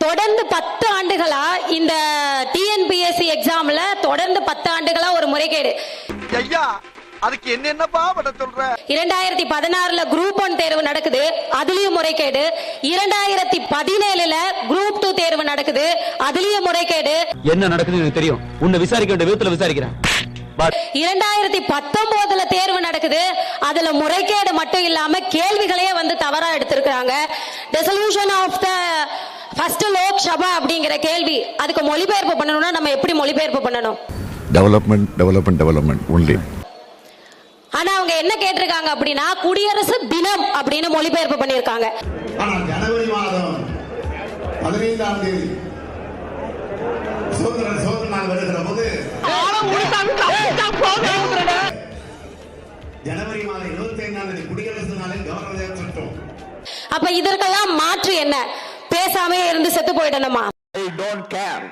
தொடர்ந்து 10 ஆண்டுகளா இந்த டிஎன்பிஎஸ்சி எக்ஸாம்ல தொடர்ந்து 10 ஆண்டுகளா ஒரு முறைகேடு. ஐயா அதுக்கு என்னப்பா பண்ண சொல்ற? 2016ல குரூப் 1 தேர்வு நடக்குது, அதுலயும் முறைகேடு. 2017ல குரூப் 2 தேர்வு நடக்குது, அதுலயும் முறைகேடு. என்ன நடக்குதுன்னு எனக்கு தெரியும், உன்னை விசாரிக்க வேண்டிய விதத்துல விசாரிக்கிறேன். 2019ல தேர்வு நடக்குது, அதுல முறைகேடு மட்டும் இல்லாம கேள்விகளையே வந்து தவறா எடுத்திருக்காங்க. Resolution of the first Lok Sabha அப்படிங்கிற கேள்வி, அதுக்கு மொழிபெயர்ப்பு பண்ணணும்னா நம்ம எப்படி மொழிபெயர்ப்பு பண்ணணும்? Development only. ஆனா அவங்க என்ன கேட்டிருக்காங்க அப்படின்னா குடியரசு தினம் அப்படின்னு மொழிபெயர்ப்பு பண்ணிருக்காங்க. ஆனா ஜனவரி மாதம் 15ஆம் தேதி சுதந்திர நாள் வருகிற போது ஜனவரி மாதம் 25ஆம் தேதி குடியரசு நாளில் கவர்னர் திட்டம். அப்ப இதற்கெல்லாம் மாற்று என்ன? பேசாமே இருந்து செத்து போயிடணுமா? I don't care.